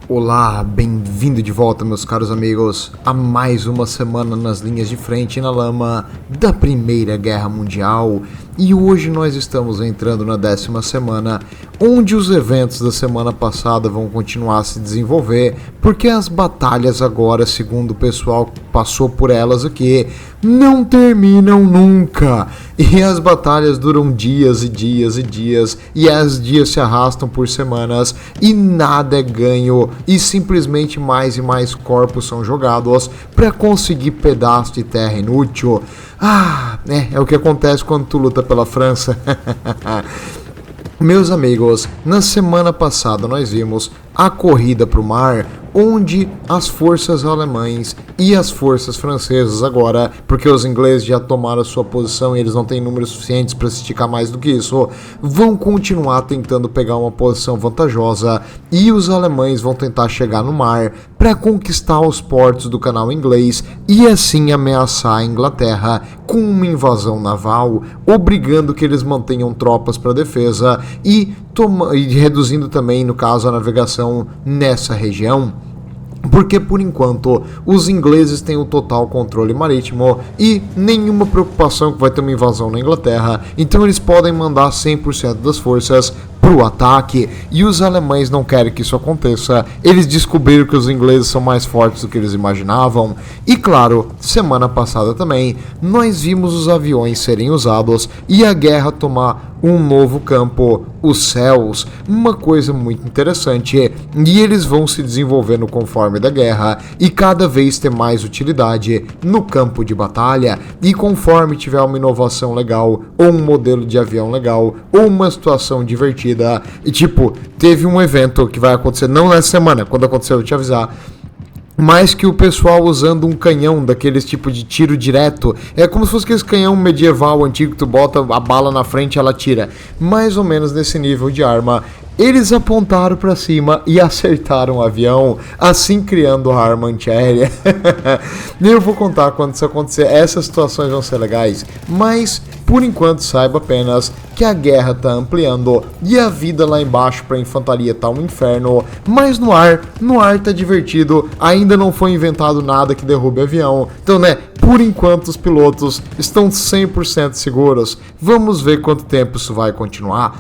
Olá, bem-vindo de volta, meus caros amigos, a mais uma semana nas linhas de frente na lama da Primeira Guerra Mundial. E hoje nós estamos entrando na 10ª semana, onde os eventos da semana passada vão continuar a se desenvolver, porque as batalhas agora, segundo o pessoal que passou por elas aqui, não terminam nunca. E as batalhas duram dias e dias e dias, e os dias se arrastam por semanas, e nada é ganho, e simplesmente mais e mais corpos são jogados para conseguir pedaço de terra inútil. É o que acontece quando tu luta pela França. Meus amigos, na semana passada nós vimos a corrida para o mar, onde as forças alemãs e as forças francesas agora, porque os ingleses já tomaram a sua posição e eles não têm números suficientes para se esticar mais do que isso, vão continuar tentando pegar uma posição vantajosa, e os alemães vão tentar chegar no mar para conquistar os portos do canal inglês e assim ameaçar a Inglaterra com uma invasão naval, obrigando que eles mantenham tropas para defesa e reduzindo também, no caso, a navegação nessa região. Porque por enquanto os ingleses têm o total controle marítimo e nenhuma preocupação que vai ter uma invasão na Inglaterra, então eles podem mandar 100% das forças pro ataque, e os alemães não querem que isso aconteça. Eles descobriram que os ingleses são mais fortes do que eles imaginavam, e claro, semana passada também nós vimos os aviões serem usados e a guerra tomar um novo campo, os céus, uma coisa muito interessante, e eles vão se desenvolvendo conforme da guerra e cada vez ter mais utilidade no campo de batalha, e conforme tiver uma inovação legal, ou um modelo de avião legal, ou uma situação divertida, e tipo, teve um evento que vai acontecer, não nessa semana, quando acontecer eu vou te avisar, mas que o pessoal usando um canhão daqueles tipo de tiro direto, é como se fosse aquele canhão medieval antigo que tu bota a bala na frente e ela tira, mais ou menos nesse nível de arma. Eles apontaram para cima e acertaram o avião, assim criando a arma antiaérea. Eu vou contar quando isso acontecer, essas situações vão ser legais, mas por enquanto saiba apenas que a guerra está ampliando e a vida lá embaixo para a infantaria tá um inferno, mas no ar tá divertido, ainda não foi inventado nada que derrube avião, então por enquanto os pilotos estão 100% seguros. Vamos ver quanto tempo isso vai continuar.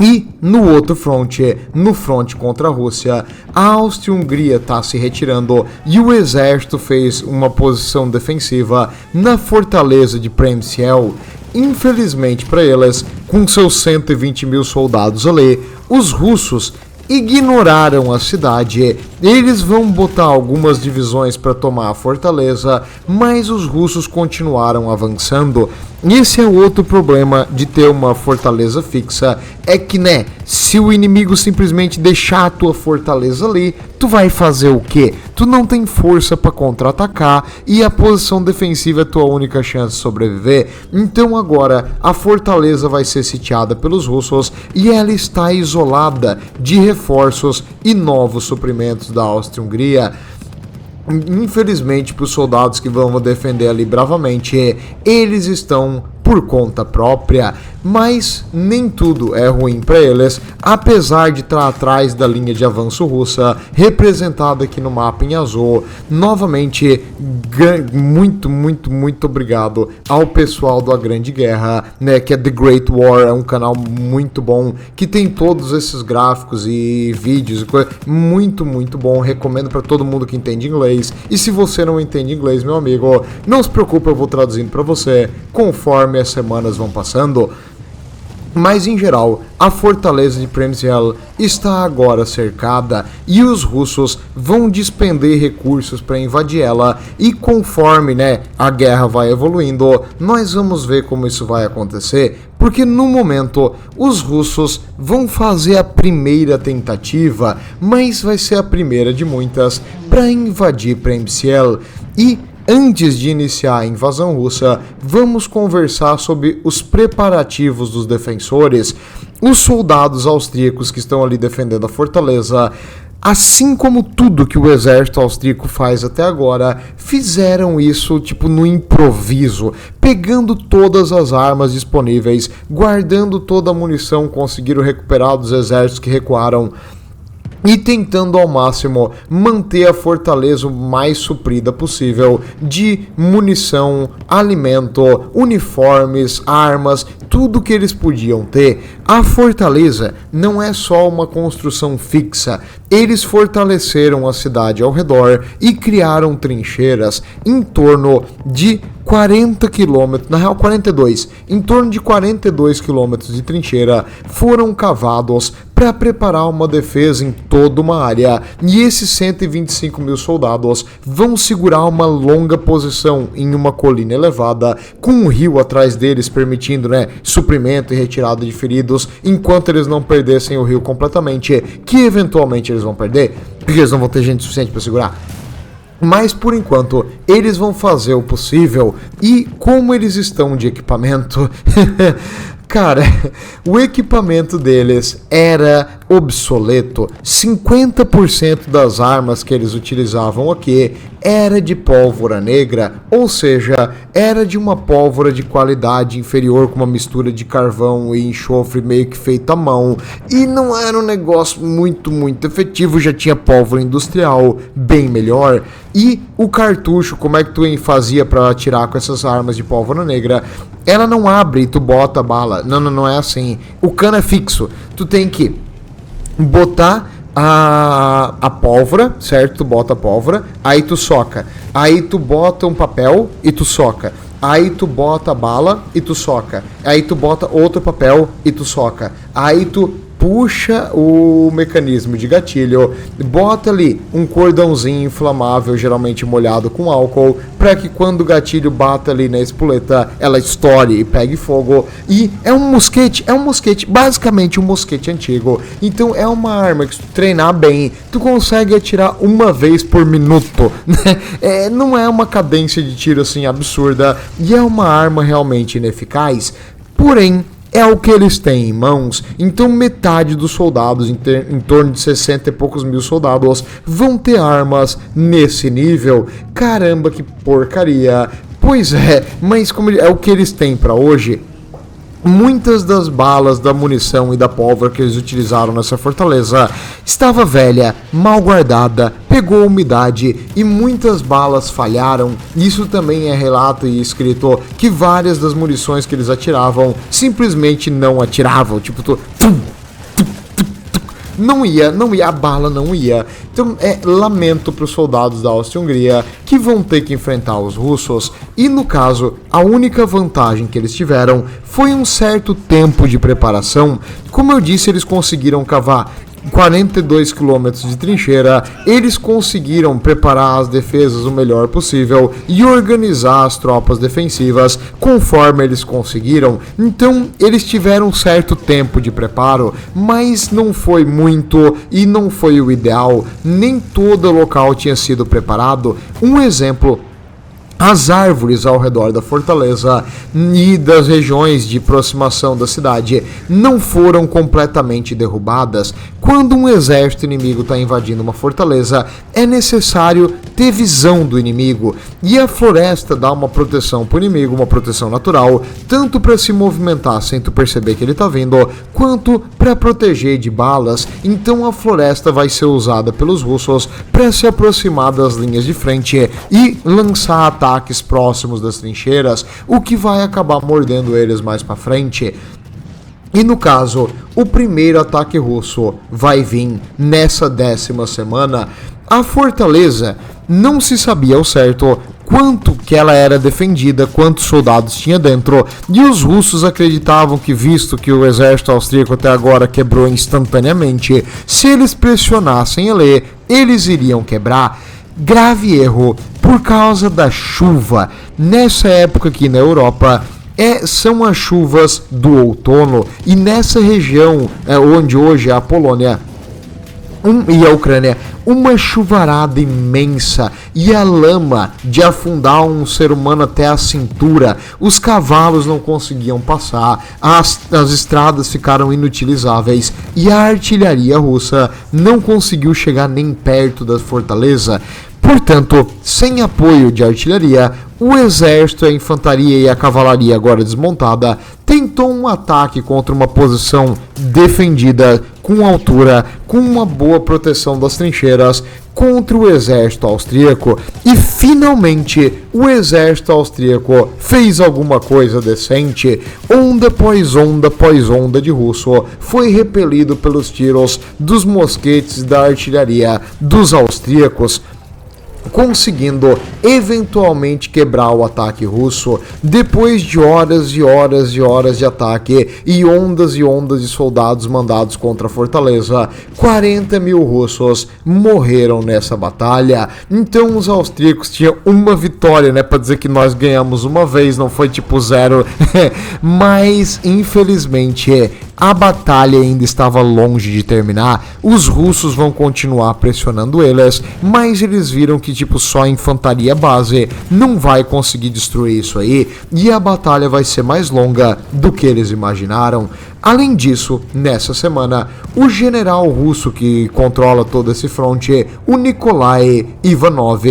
E no outro fronte, no fronte contra a Rússia, a Áustria-Hungria está se retirando e o exército fez uma posição defensiva na fortaleza de Przemysl. Infelizmente para eles, com seus 120 mil soldados ali, os russos ignoraram a cidade. Eles vão botar algumas divisões para tomar a fortaleza, mas os russos continuaram avançando. Esse é outro problema de ter uma fortaleza fixa, é que se o inimigo simplesmente deixar a tua fortaleza ali, tu vai fazer o quê? Tu não tem força para contra-atacar e a posição defensiva é a tua única chance de sobreviver. Então agora a fortaleza vai ser sitiada pelos russos e ela está isolada de reforços e novos suprimentos da Áustria-Hungria. Infelizmente, para os soldados que vão defender ali bravamente, eles estão por conta própria, mas nem tudo é ruim para eles, apesar de estar atrás da linha de avanço russa, representada aqui no mapa em azul. Novamente, muito obrigado ao pessoal da Grande Guerra, que é The Great War, é um canal muito bom, que tem todos esses gráficos e vídeos e coisa, muito bom, recomendo para todo mundo que entende inglês. E se você não entende inglês, meu amigo, não se preocupe, eu vou traduzindo para você conforme as semanas vão passando. Mas em geral, a fortaleza de Przemysl está agora cercada e os russos vão despender recursos para invadir ela, e conforme a guerra vai evoluindo, nós vamos ver como isso vai acontecer, porque no momento os russos vão fazer a primeira tentativa, mas vai ser a primeira de muitas para invadir Przemysl. E antes de iniciar a invasão russa, vamos conversar sobre os preparativos dos defensores. Os soldados austríacos que estão ali defendendo a fortaleza, assim como tudo que o exército austríaco faz até agora, fizeram isso no improviso, pegando todas as armas disponíveis, guardando toda a munição, conseguiram recuperar dos exércitos que recuaram. e tentando ao máximo manter a fortaleza o mais suprida possível de munição, alimento, uniformes, armas, tudo que eles podiam ter. A fortaleza não é só uma construção fixa, eles fortaleceram a cidade ao redor e criaram trincheiras em torno de 40 quilômetros, na real 42, em torno de 42 quilômetros de trincheira foram cavados para preparar uma defesa em toda uma área, e esses 125 mil soldados vão segurar uma longa posição em uma colina elevada, com um rio atrás deles permitindo, suprimento e retirada de feridos, enquanto eles não perdessem o rio completamente, que eventualmente eles vão perder, porque eles não vão ter gente suficiente para segurar. Mas por enquanto eles vão fazer o possível, e como eles estão de equipamento, cara, o equipamento deles era obsoleto. 50% das armas que eles utilizavam aqui era de pólvora negra, ou seja, era de uma pólvora de qualidade inferior com uma mistura de carvão e enxofre meio que feito à mão, e não era um negócio muito efetivo. Já tinha pólvora industrial bem melhor, e o cartucho, como é que tu fazia para atirar com essas armas de pólvora negra? Ela não abre e tu bota a bala, não é assim, o cano é fixo, tu tem que botar a pólvora, certo? Tu bota a pólvora, aí tu soca, aí tu bota um papel e tu soca, aí tu bota a bala e tu soca, aí tu bota outro papel e tu soca, aí tu puxa o mecanismo de gatilho, bota ali um cordãozinho inflamável, geralmente molhado com álcool, para que quando o gatilho bata ali na espoleta, ela estoure e pegue fogo. E é um mosquete, basicamente um mosquete antigo. Então é uma arma que se tu treinar bem, tu consegue atirar uma vez por minuto, né? Não é uma cadência de tiro assim absurda, e é uma arma realmente ineficaz, porém é o que eles têm em mãos. Então metade dos soldados, em torno de 60 e poucos mil soldados, vão ter armas nesse nível. Caramba, que porcaria. Pois é, mas como é o que eles têm para hoje, muitas das balas, da munição e da pólvora que eles utilizaram nessa fortaleza estava velha, mal guardada, pegou umidade e muitas balas falharam. Isso também é relato e escrito que várias das munições que eles atiravam simplesmente não atiravam, tipo, não ia, a bala não ia. Então lamento para os soldados da Áustria-Hungria que vão ter que enfrentar os russos, e no caso, a única vantagem que eles tiveram foi um certo tempo de preparação. Como eu disse, eles conseguiram cavar 42 quilômetros de trincheira, eles conseguiram preparar as defesas o melhor possível e organizar as tropas defensivas conforme eles conseguiram. Então eles tiveram um certo tempo de preparo, mas não foi muito e não foi o ideal. Nem todo local tinha sido preparado. Um exemplo: as árvores ao redor da fortaleza e das regiões de aproximação da cidade não foram completamente derrubadas. Quando um exército inimigo está invadindo uma fortaleza, é necessário ter visão do inimigo, e a floresta dá uma proteção para o inimigo, uma proteção natural, tanto para se movimentar sem tu perceber que ele está vindo, quanto para proteger de balas. Então a floresta vai ser usada pelos russos para se aproximar das linhas de frente e lançar ataques próximos das trincheiras, o que vai acabar mordendo eles mais para frente. E no caso, o primeiro ataque russo vai vir nessa 10ª semana. A fortaleza não se sabia ao certo quanto que ela era defendida, quantos soldados tinha dentro, e os russos acreditavam que, visto que o exército austríaco até agora quebrou instantaneamente, se eles pressionassem ele, eles iriam quebrar. Grave erro, por causa da chuva. Nessa época aqui na Europa, são as chuvas do outono, e nessa região onde hoje é a Polônia e a Ucrânia, uma chuvarada imensa, e a lama de afundar um ser humano até a cintura. Os cavalos não conseguiam passar, as estradas ficaram inutilizáveis, e a artilharia russa não conseguiu chegar nem perto da fortaleza. Portanto, sem apoio de artilharia, o exército, a infantaria e a cavalaria, agora desmontada, tentou um ataque contra uma posição defendida com altura, com uma boa proteção das trincheiras contra o exército austríaco. E finalmente o exército austríaco fez alguma coisa decente. Onda após onda de russo foi repelido pelos tiros dos mosquetes da artilharia dos austríacos, conseguindo eventualmente quebrar o ataque russo. Depois de horas e horas e horas de ataque e ondas de soldados mandados contra a fortaleza, 40 mil russos morreram nessa batalha. Então os austríacos tinham uma vitória, né, para dizer que nós ganhamos uma vez, não foi tipo 0. Mas infelizmente a batalha ainda estava longe de terminar. Os russos vão continuar pressionando eles, mas eles viram que tipo só a infantaria base não vai conseguir destruir isso aí, e a batalha vai ser mais longa do que eles imaginaram. Além disso, nessa semana, o general russo que controla todo esse fronte, o Nikolai Ivanov,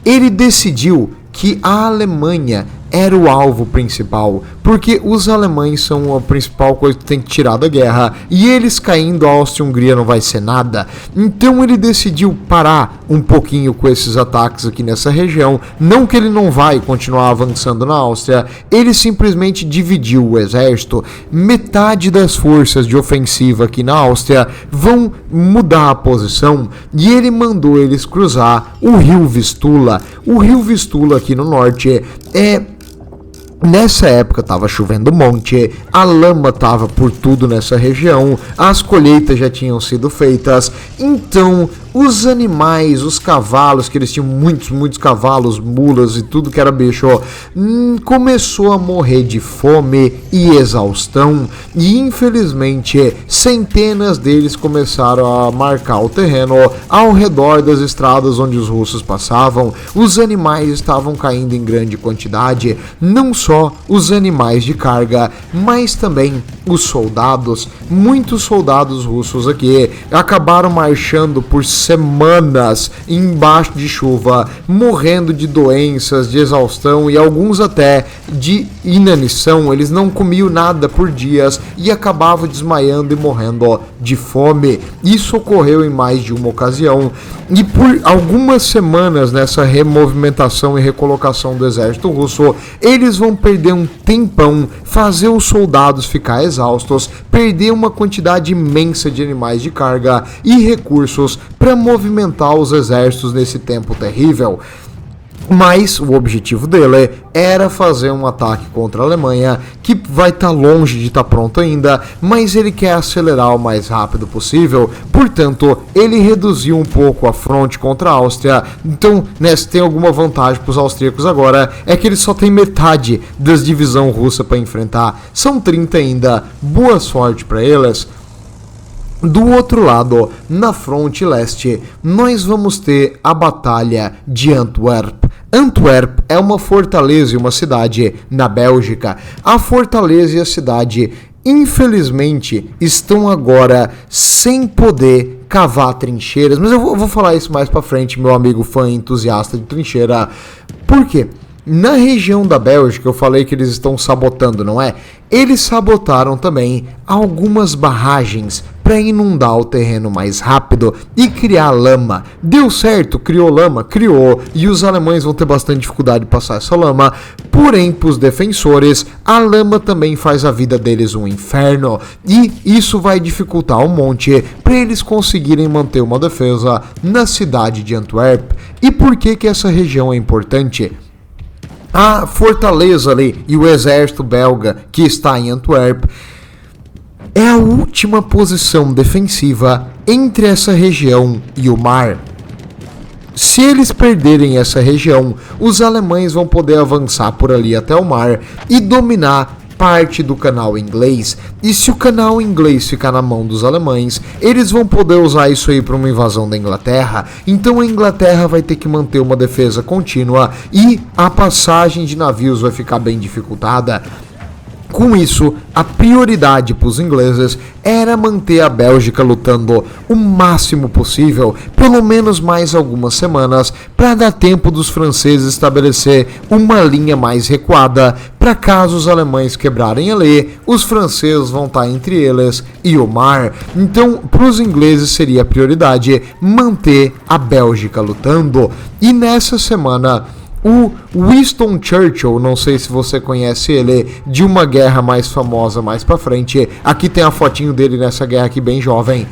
ele decidiu que a Alemanha era o alvo principal, porque os alemães são a principal coisa que tem que tirar da guerra, e eles caindo, a Áustria e a Hungria não vai ser nada. Então ele decidiu parar um pouquinho com esses ataques aqui nessa região. Não que ele não vai continuar avançando na Áustria, ele simplesmente dividiu o exército. Metade das forças de ofensiva aqui na Áustria vão mudar a posição, e ele mandou eles cruzar o rio Vistula. O rio Vistula aqui no norte nessa época estava chovendo um monte, a lama estava por tudo nessa região, as colheitas já tinham sido feitas, então os animais, os cavalos, que eles tinham muitos cavalos, mulas e tudo que era bicho, começou a morrer de fome e exaustão, e infelizmente centenas deles começaram a marcar o terreno ao redor das estradas onde os russos passavam. Os animais estavam caindo em grande quantidade, não só os animais de carga, mas também os soldados. Muitos soldados russos aqui acabaram marchando por semanas embaixo de chuva, morrendo de doenças, de exaustão e alguns até de inanição. Eles não comiam nada por dias e acabavam desmaiando e morrendo de fome. Isso ocorreu em mais de uma ocasião, e por algumas semanas nessa removimentação e recolocação do exército russo, eles vão perder um tempão, fazer os soldados ficar exaustos, perder uma quantidade imensa de animais de carga e recursos para movimentar os exércitos nesse tempo terrível. Mas o objetivo dele era fazer um ataque contra a Alemanha, que vai estar longe de estar pronto ainda, mas ele quer acelerar o mais rápido possível. Portanto, ele reduziu um pouco a fronte contra a Áustria. Então, se tem alguma vantagem para os austríacos agora, é que eles só têm metade das divisões russas para enfrentar. São 30 ainda. Boa sorte para eles. Do outro lado, na fronte leste, nós vamos ter a Batalha de Antwerp. Antwerp é uma fortaleza e uma cidade na Bélgica. A fortaleza e a cidade, infelizmente, estão agora sem poder cavar trincheiras. Mas eu vou falar isso mais pra frente, meu amigo fã entusiasta de trincheira. Por quê? Na região da Bélgica, eu falei que eles estão sabotando, não é? Eles sabotaram também algumas barragens para inundar o terreno mais rápido e criar lama. Deu certo, criou lama, criou, e os alemães vão ter bastante dificuldade de passar essa lama. Porém, para os defensores, a lama também faz a vida deles um inferno, e isso vai dificultar um monte para eles conseguirem manter uma defesa na cidade de Antwerp. E por que essa região é importante? A fortaleza ali e o exército belga que está em Antwerp é a última posição defensiva entre essa região e o mar. Se eles perderem essa região, os alemães vão poder avançar por ali até o mar e dominar parte do canal inglês. E se o canal inglês ficar na mão dos alemães, eles vão poder usar isso aí para uma invasão da Inglaterra. Então a Inglaterra vai ter que manter uma defesa contínua e a passagem de navios vai ficar bem dificultada. Com isso, a prioridade para os ingleses era manter a Bélgica lutando o máximo possível, pelo menos mais algumas semanas, para dar tempo dos franceses estabelecer uma linha mais recuada, para caso os alemães quebrarem a lei, os franceses vão estar entre eles e o mar. Então, para os ingleses seria a prioridade manter a Bélgica lutando. E nessa semana, o Winston Churchill, não sei se você conhece ele, de uma guerra mais famosa mais pra frente, aqui tem a fotinho dele nessa guerra aqui bem jovem.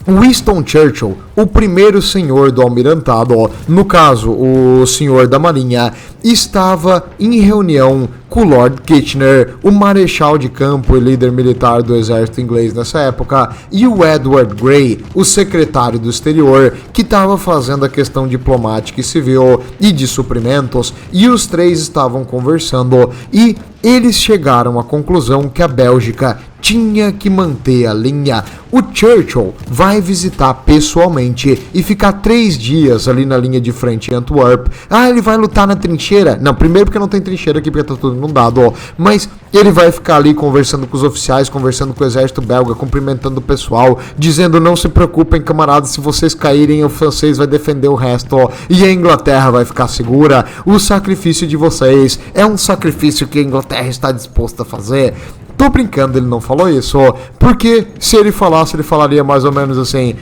Winston Churchill, o primeiro senhor do almirantado, no caso, o senhor da marinha, estava em reunião com o Lord Kitchener, o marechal de campo e líder militar do exército inglês nessa época, e o Edward Grey, o secretário do exterior, que estava fazendo a questão diplomática e civil e de suprimentos, e os três estavam conversando e eles chegaram à conclusão que a Bélgica tinha que manter a linha. O Churchill vai visitar pessoalmente e ficar 3 dias ali na linha de frente em Antwerp. Ele vai lutar na trincheira? Não, primeiro porque não tem trincheira aqui, porque tá tudo inundado, ó. Mas ele vai ficar ali conversando com os oficiais, conversando com o exército belga, cumprimentando o pessoal, dizendo: não se preocupem, camaradas, se vocês caírem, o francês vai defender o resto, ó, e a Inglaterra vai ficar segura. O sacrifício de vocês é um sacrifício que a Inglaterra está disposta a fazer. Tô brincando, ele não falou isso, porque se ele falasse, ele falaria mais ou menos assim: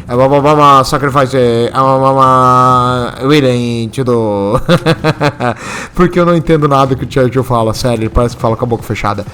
sacrifice, willing to do. Porque eu não entendo nada que o Churchill fala, sério, ele parece que fala com a boca fechada.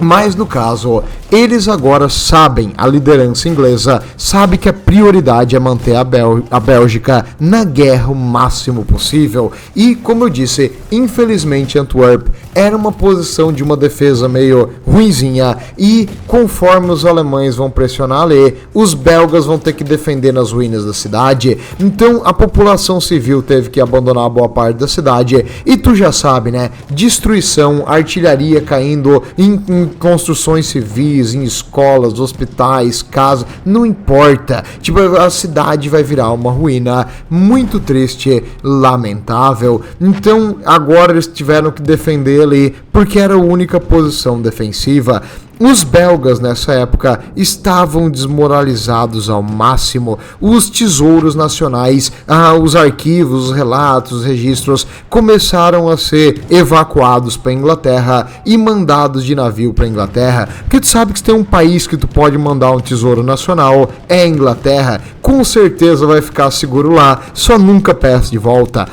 Mas no caso, eles agora sabem, a liderança inglesa sabe que a prioridade é manter a Bélgica na guerra o máximo possível. E, como eu disse, infelizmente Antwerp era uma posição de uma defesa meio ruinzinha, e conforme os alemães vão pressionar ali, os belgas vão ter que defender nas ruínas da cidade. Então a população civil teve que abandonar boa parte da cidade, e tu já sabe, né? Destruição, artilharia caindo em construções civis, em escolas, hospitais, casas, não importa. Tipo, a cidade vai virar uma ruína muito triste, lamentável. Então agora eles tiveram que defender ali, porque era a única posição defensiva. Os belgas nessa época estavam desmoralizados ao máximo. Os tesouros nacionais, os arquivos, os relatos, os registros começaram a ser evacuados para a Inglaterra e mandados de navio para a Inglaterra. Porque tu sabe que se tem um país que tu pode mandar um tesouro nacional, é a Inglaterra. Com certeza vai ficar seguro lá, só nunca peça de volta.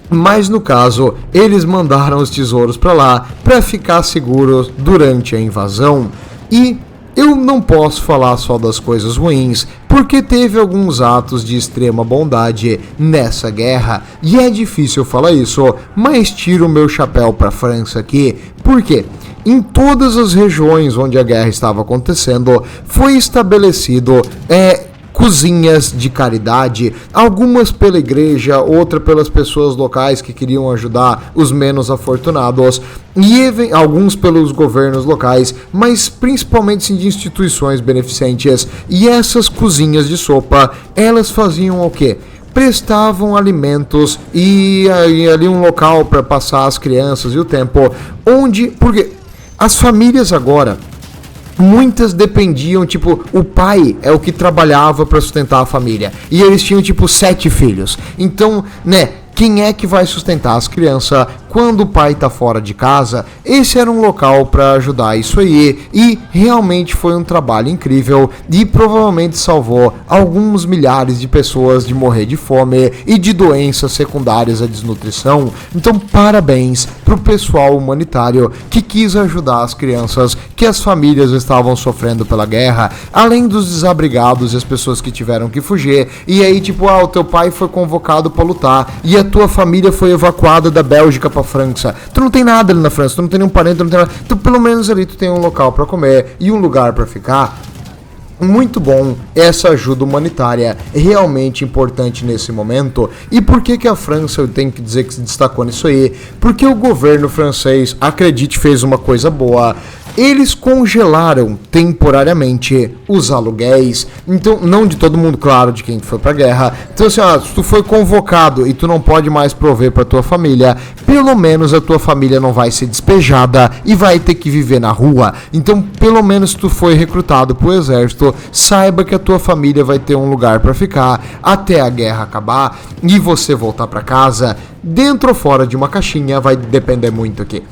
Mas no caso, eles mandaram os tesouros para lá para ficar seguros durante a invasão. E eu não posso falar só das coisas ruins, porque teve alguns atos de extrema bondade nessa guerra. E é difícil falar isso, mas tiro o meu chapéu para a França aqui. Por quê? Em todas as regiões onde a guerra estava acontecendo, foi estabelecido cozinhas de caridade, algumas pela igreja, outra pelas pessoas locais que queriam ajudar os menos afortunados, e alguns pelos governos locais, mas principalmente de instituições beneficentes. E essas cozinhas de sopa, elas faziam o quê? Prestavam alimentos e ali um local para passar as crianças e o tempo, porque as famílias agora, muitas dependiam, tipo, o pai é o que trabalhava para sustentar a família, e eles tinham, tipo, 7 filhos. Então, né, quem é que vai sustentar as crianças quando o pai tá fora de casa? Esse era um local para ajudar isso aí, e realmente foi um trabalho incrível e provavelmente salvou alguns milhares de pessoas de morrer de fome e de doenças secundárias à desnutrição. Então parabéns pro pessoal humanitário que quis ajudar as crianças que as famílias estavam sofrendo pela guerra, além dos desabrigados e as pessoas que tiveram que fugir. E aí tipo, o teu pai foi convocado para lutar e a tua família foi evacuada da Bélgica para França. Tu não tem nada ali na França, tu não tem nenhum parente, tu não tem nada. Tu pelo menos ali tu tem um local para comer e um lugar para ficar. Muito bom, essa ajuda humanitária é realmente importante nesse momento. E por que a França, eu tenho que dizer que se destacou nisso aí? Porque o governo francês, acredite, fez uma coisa boa. Eles congelaram temporariamente os aluguéis, então, não de todo mundo, claro, de quem foi pra guerra. Então assim, se tu foi convocado e tu não pode mais prover pra tua família, pelo menos a tua família não vai ser despejada e vai ter que viver na rua. Então, pelo menos se tu foi recrutado pro exército, saiba que a tua família vai ter um lugar pra ficar até a guerra acabar e você voltar pra casa, dentro ou fora de uma caixinha, vai depender muito aqui.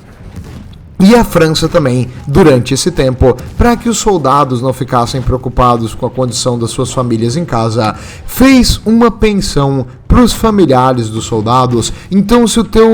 E a França também, durante esse tempo, para que os soldados não ficassem preocupados com a condição das suas famílias em casa, fez uma pensão para os familiares dos soldados. Então, se o teu,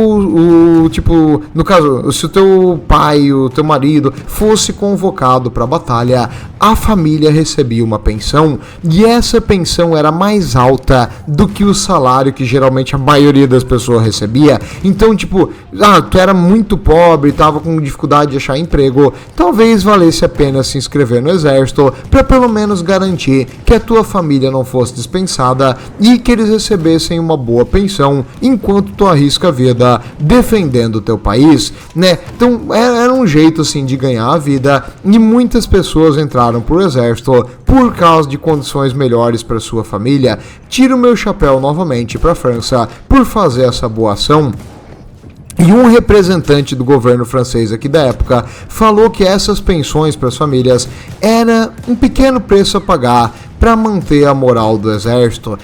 no caso, se o teu pai, o teu marido fosse convocado para a batalha, a família recebia uma pensão, e essa pensão era mais alta do que o salário que geralmente a maioria das pessoas recebia. Então, tu era muito pobre, tava com dificuldade de achar emprego, talvez valesse a pena se inscrever no exército para pelo menos garantir que a tua família não fosse dispensada e que eles recebessem uma boa pensão enquanto tu arrisca a vida defendendo o teu país, né? Então era um jeito assim de ganhar a vida, e muitas pessoas entraram pro exército por causa de condições melhores para sua família. Tiro meu chapéu novamente para a França por fazer essa boa ação. E um representante do governo francês aqui da época falou que essas pensões para as famílias era um pequeno preço a pagar para manter a moral do exército.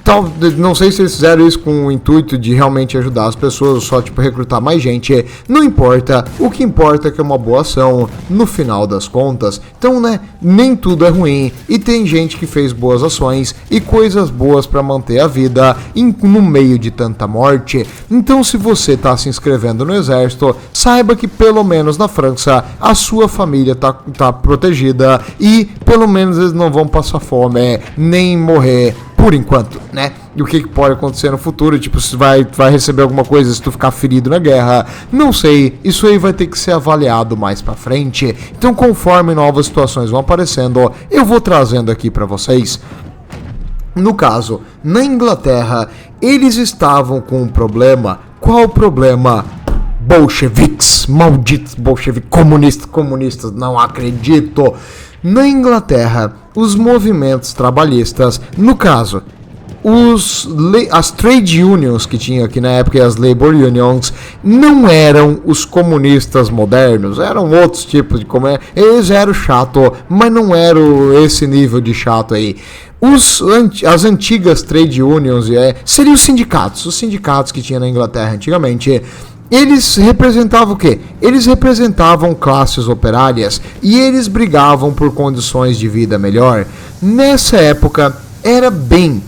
Então, não sei se eles fizeram isso com o intuito de realmente ajudar as pessoas, ou só recrutar mais gente. Não importa, o que importa é que é uma boa ação no final das contas. Então, nem tudo é ruim, e tem gente que fez boas ações e coisas boas para manter a vida no meio de tanta morte. Então, se você está se inscrevendo no exército, saiba que pelo menos na França a sua família tá protegida, e pelo menos eles não vão passar fome nem morrer por enquanto, né? E o que pode acontecer no futuro, se vai receber alguma coisa se tu ficar ferido na guerra, não sei, isso aí vai ter que ser avaliado mais pra frente. Então, conforme novas situações vão aparecendo, eu vou trazendo aqui pra vocês. No caso, na Inglaterra, eles estavam com um problema. Qual o problema? Bolcheviques, malditos bolcheviques, comunistas, não acredito. Na Inglaterra, os movimentos trabalhistas, no caso, as trade unions que tinha aqui na época, e as labor unions, não eram os comunistas modernos, eram outros tipos de eles eram chato, mas não eram esse nível de chato aí. As antigas trade unions seriam os sindicatos que tinha na Inglaterra antigamente. Eles representavam o quê? Eles representavam classes operárias e eles brigavam por condições de vida melhor. Nessa época era bem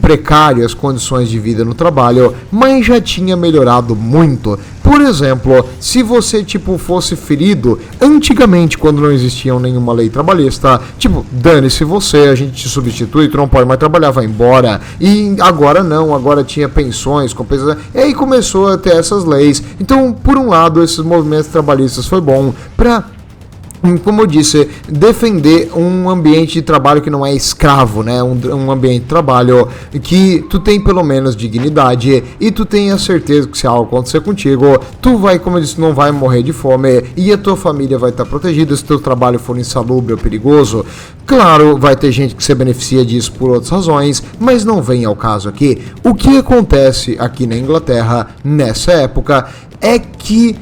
precárias as condições de vida no trabalho, mas já tinha melhorado muito. Por exemplo, se você fosse ferido, antigamente, quando não existia nenhuma lei trabalhista, dane-se você, a gente te substitui, tu não pode mais trabalhar, vai embora. E agora não, agora tinha pensões, compensação, e aí começou a ter essas leis. Então, por um lado, esses movimentos trabalhistas foi bom para, como eu disse, defender um ambiente de trabalho que não é escravo, né? Um ambiente de trabalho que tu tem pelo menos dignidade e tu tem a certeza que se algo acontecer contigo, tu vai, como eu disse, não vai morrer de fome e a tua família vai estar protegida se teu trabalho for insalubre ou perigoso. Claro, vai ter gente que se beneficia disso por outras razões, mas não vem ao caso aqui. O que acontece aqui na Inglaterra nessa época é que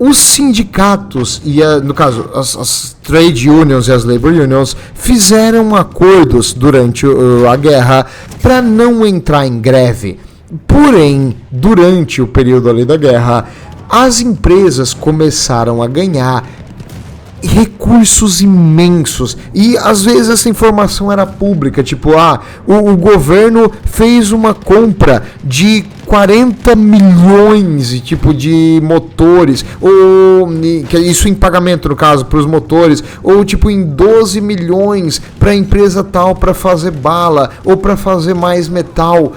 os sindicatos e, no caso, as trade unions e as labor unions fizeram acordos durante a guerra para não entrar em greve. Porém, durante o período ali da guerra, as empresas começaram a ganhar recursos imensos, e às vezes essa informação era pública, o governo fez uma compra de 40 milhões de motores, ou isso em pagamento no caso para os motores, ou em 12 milhões para a empresa tal para fazer bala ou para fazer mais metal.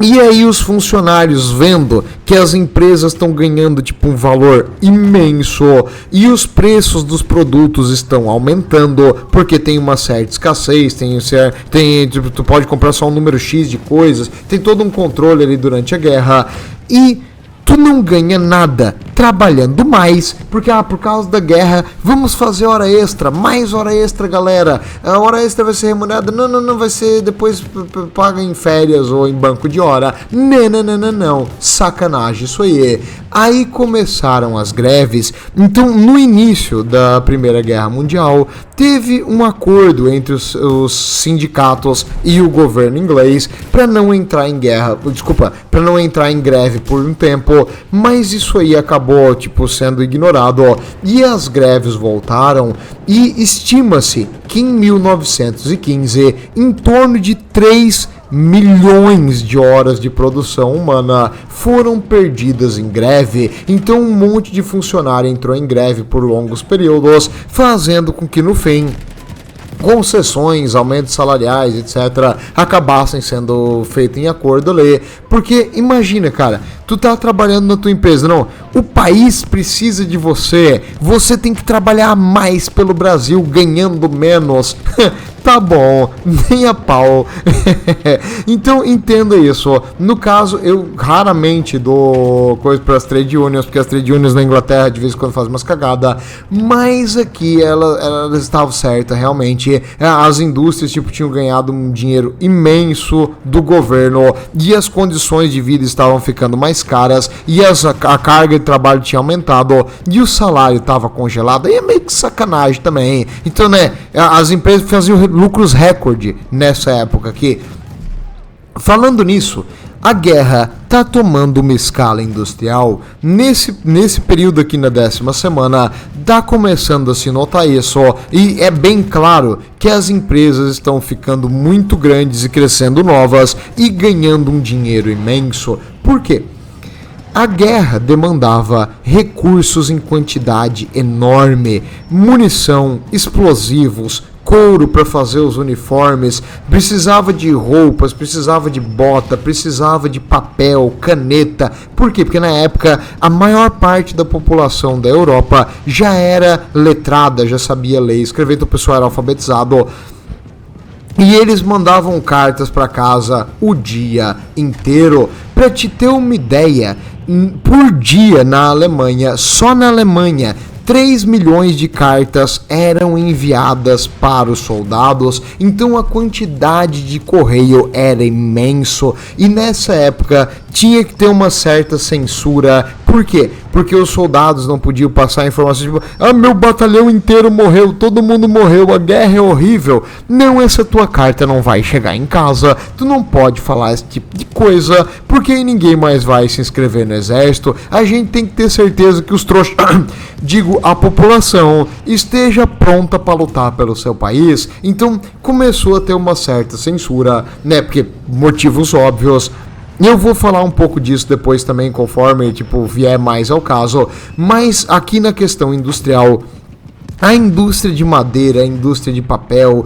E aí os funcionários vendo que as empresas estão ganhando tipo um valor imenso e os preços dos produtos estão aumentando porque tem uma certa escassez, tipo, tu pode comprar só um número X de coisas, tem todo um controle ali durante a guerra e tu não ganha nada trabalhando mais, porque por causa da guerra vamos fazer hora extra, mais hora extra, galera. A hora extra vai ser remunerada, não vai ser depois paga em férias ou em banco de hora. Não, sacanagem isso aí. Aí começaram as greves. Então no início da Primeira Guerra Mundial teve um acordo entre os sindicatos e o governo inglês para não entrar em para não entrar em greve por um tempo, mas isso aí acabou sendo ignorado, e as greves voltaram, e estima-se que em 1915 em torno de 3 milhões de horas de produção humana foram perdidas em greve. Então um monte de funcionário entrou em greve por longos períodos, fazendo com que no fim concessões, aumentos salariais, etc., acabassem sendo feitos em acordo ali. Porque imagina, cara, tu tá trabalhando na tua empresa, não, o país precisa de você, você tem que trabalhar mais pelo Brasil ganhando menos. Tá bom, nem a pau. Então entenda isso. No caso, eu raramente dou coisa para as trade unions, porque as trade unions na Inglaterra de vez em quando fazem umas cagadas, mas aqui elas estavam certas, realmente. As indústrias tinham ganhado um dinheiro imenso do governo e as condições de vida estavam ficando mais caras e a carga de trabalho tinha aumentado e o salário estava congelado. Aí é meio que sacanagem também. Então, as empresas faziam lucros recorde nessa época aqui. Falando nisso, a guerra tá tomando uma escala industrial. Nesse período aqui na 10ª semana, tá começando a se notar isso, e é bem claro que as empresas estão ficando muito grandes e crescendo novas e ganhando um dinheiro imenso. Por quê? A guerra demandava recursos em quantidade enorme, munição, explosivos, couro para fazer os uniformes, precisava de roupas, precisava de bota, precisava de papel, caneta. Por quê? Porque na época a maior parte da população da Europa já era letrada, já sabia ler e escrever, então o pessoal era alfabetizado. E eles mandavam cartas para casa o dia inteiro. Para te ter uma ideia, por dia na Alemanha, só na Alemanha, 3 milhões de cartas eram enviadas para os soldados, então a quantidade de correio era imenso, e nessa época tinha que ter uma certa censura. Por quê? Porque os soldados não podiam passar informações tipo, meu batalhão inteiro morreu, todo mundo morreu, a guerra é horrível. Não, essa tua carta não vai chegar em casa, tu não pode falar esse tipo de coisa, porque aí ninguém mais vai se inscrever no exército. A gente tem que ter certeza que os trouxas, a população esteja pronta para lutar pelo seu país. Então começou a ter uma certa censura, porque motivos óbvios. Eu vou falar um pouco disso depois também, conforme vier mais ao caso, mas aqui na questão industrial, a indústria de madeira, a indústria de papel,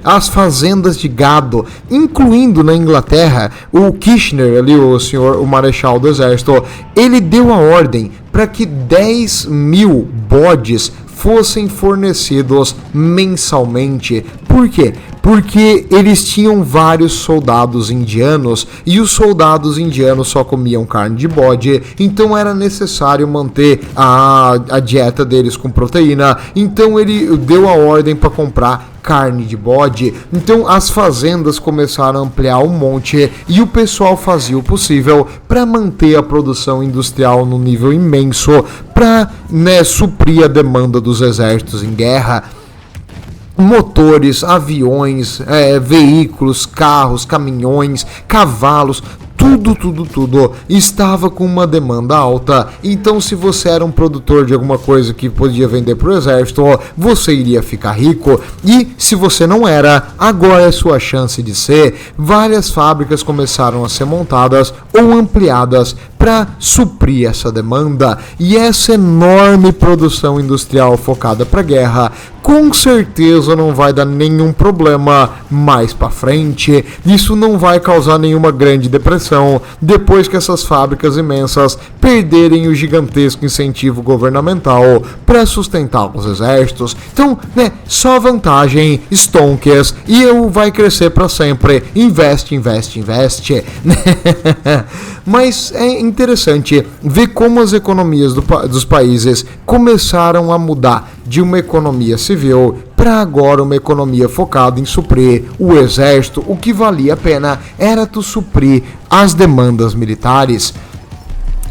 as fazendas de gado, incluindo na Inglaterra, o Kitchener, ali o marechal do exército, ele deu a ordem para que 10 mil bodes fossem fornecidos mensalmente. Por quê? Porque eles tinham vários soldados indianos e os soldados indianos só comiam carne de bode, então era necessário manter a dieta deles com proteína. Então ele deu a ordem para comprar carne de bode. Então as fazendas começaram a ampliar um monte e o pessoal fazia o possível para manter a produção industrial num nível imenso para suprir a demanda dos exércitos em guerra. Motores, aviões, veículos, carros, caminhões, cavalos, tudo estava com uma demanda alta. Então se você era um produtor de alguma coisa que podia vender para o exército, você iria ficar rico. E se você não era, agora é sua chance de ser. Várias fábricas começaram a ser montadas ou ampliadas para suprir essa demanda. E essa enorme produção industrial focada para a guerra com certeza não vai dar nenhum problema mais para frente. Isso não vai causar nenhuma grande depressão depois que essas fábricas imensas perderem o gigantesco incentivo governamental para sustentar os exércitos. Então, só vantagem, stonks, e vai crescer para sempre. Investe. Mas é interessante ver como as economias dos países começaram a mudar de uma economia civil para agora uma economia focada em suprir o exército. O que valia a pena era tu suprir as demandas militares.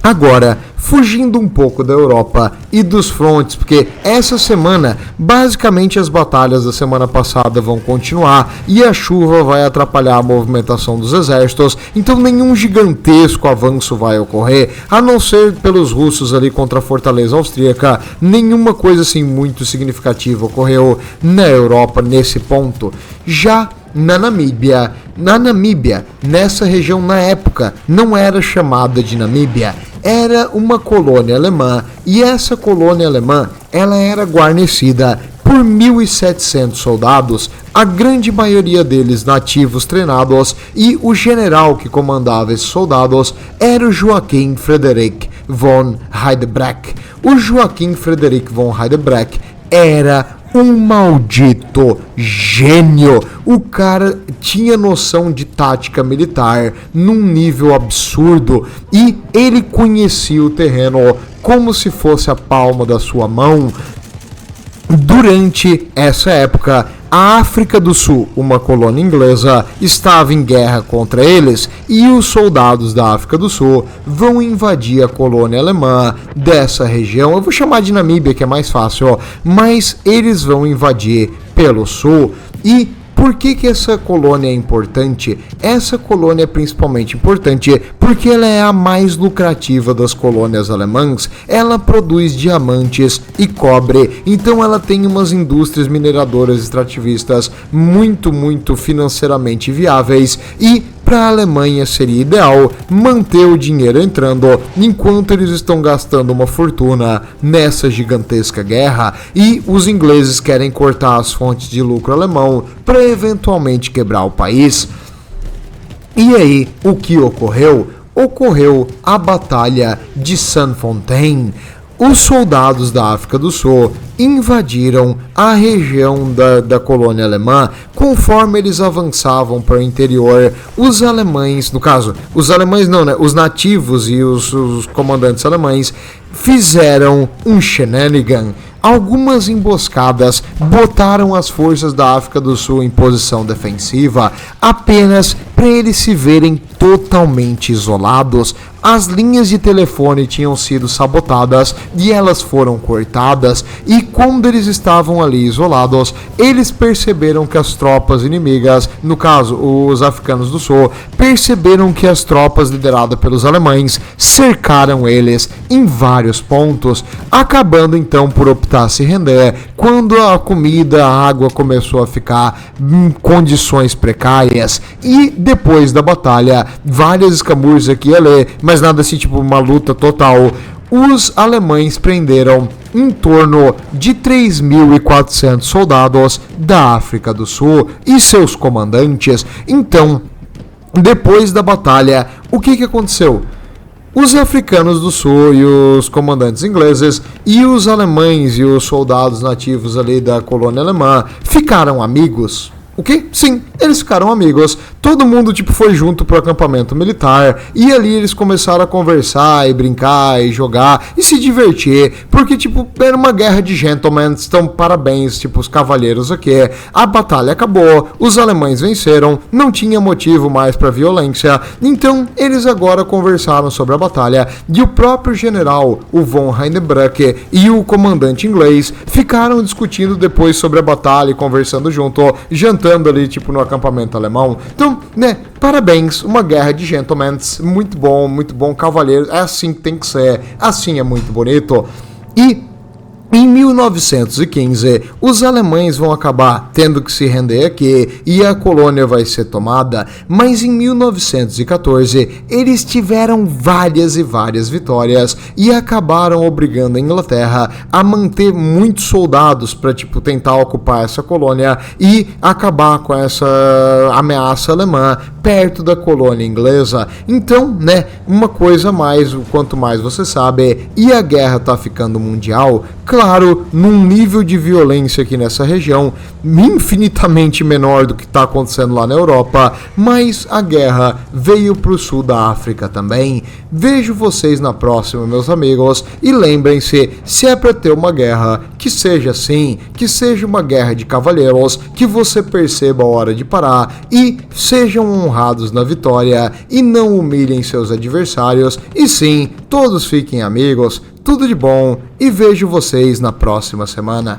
Agora, fugindo um pouco da Europa e dos frontes, porque essa semana, basicamente as batalhas da semana passada vão continuar e a chuva vai atrapalhar a movimentação dos exércitos, então nenhum gigantesco avanço vai ocorrer, a não ser pelos russos ali contra a fortaleza austríaca. Nenhuma coisa assim muito significativa ocorreu na Europa nesse ponto. Já na Namíbia, nessa região na época, não era chamada de Namíbia, era uma colônia alemã, e essa colônia alemã, ela era guarnecida por 1.700 soldados, a grande maioria deles nativos treinados, e o general que comandava esses soldados era o Joachim Friedrich von Heydebrecht. O Joachim Friedrich von Heydebrecht era um maldito gênio. O cara tinha noção de tática militar num nível absurdo e ele conhecia o terreno como se fosse a palma da sua mão. Durante essa época, a África do Sul, uma colônia inglesa, estava em guerra contra eles e os soldados da África do Sul vão invadir a colônia alemã dessa região. Eu vou chamar de Namíbia, que é mais fácil, mas eles vão invadir pelo sul. E por que essa colônia é importante? Essa colônia é principalmente importante porque ela é a mais lucrativa das colônias alemãs. Ela produz diamantes e cobre, então ela tem umas indústrias mineradoras extrativistas muito financeiramente viáveis, e para a Alemanha seria ideal manter o dinheiro entrando enquanto eles estão gastando uma fortuna nessa gigantesca guerra, e os ingleses querem cortar as fontes de lucro alemão para eventualmente quebrar o país. E aí, o que ocorreu? Ocorreu a Batalha de Sanfontaine. Os soldados da África do Sul invadiram a região da colônia alemã. Conforme eles avançavam para o interior, os alemães, no caso, os alemães não, os nativos e os comandantes alemães fizeram um shenanigan. Algumas emboscadas botaram as forças da África do Sul em posição defensiva, apenas para eles se verem totalmente isolados. As linhas de telefone tinham sido sabotadas e elas foram cortadas, e quando eles estavam ali isolados, eles perceberam que as tropas inimigas, no caso os africanos do sul, perceberam que as tropas lideradas pelos alemães cercaram eles em vários pontos, acabando então por optar a se render quando a comida, a água começou a ficar em condições precárias. E depois da batalha, várias escamurras aqui e ali, mas nada assim tipo uma luta total, os alemães prenderam em torno de 3.400 soldados da África do Sul e seus comandantes. Então, depois da batalha, o que aconteceu? Os africanos do sul e os comandantes ingleses e os alemães e os soldados nativos ali da colônia alemã ficaram amigos. O quê? Sim, eles ficaram amigos. Todo mundo foi junto pro acampamento militar, e ali eles começaram a conversar e brincar e jogar e se divertir, porque era uma guerra de gentlemen. Então parabéns, os cavalheiros aqui. A batalha acabou, os alemães venceram, não tinha motivo mais para violência, então eles agora conversaram sobre a batalha, e o próprio general, o von Heydebrecht, e o comandante inglês ficaram discutindo depois sobre a batalha e conversando junto, jantando ali no acampamento alemão. Então, parabéns, uma guerra de gentlemen, muito bom, cavalheiro, é assim que tem que ser, assim é muito bonito. E Em 1915, os alemães vão acabar tendo que se render aqui e a colônia vai ser tomada, mas em 1914 eles tiveram várias e várias vitórias e acabaram obrigando a Inglaterra a manter muitos soldados para tentar ocupar essa colônia e acabar com essa ameaça alemã perto da colônia inglesa. Então, uma coisa a mais, quanto mais você sabe, e a guerra tá ficando mundial, claro, num nível de violência aqui nessa região infinitamente menor do que está acontecendo lá na Europa, mas a guerra veio para o sul da África também. Vejo vocês na próxima, meus amigos, e lembrem-se, se é para ter uma guerra, que seja assim, que seja uma guerra de cavalheiros, que você perceba a hora de parar e sejam honrados na vitória e não humilhem seus adversários, e sim, todos fiquem amigos. Tudo de bom e vejo vocês na próxima semana.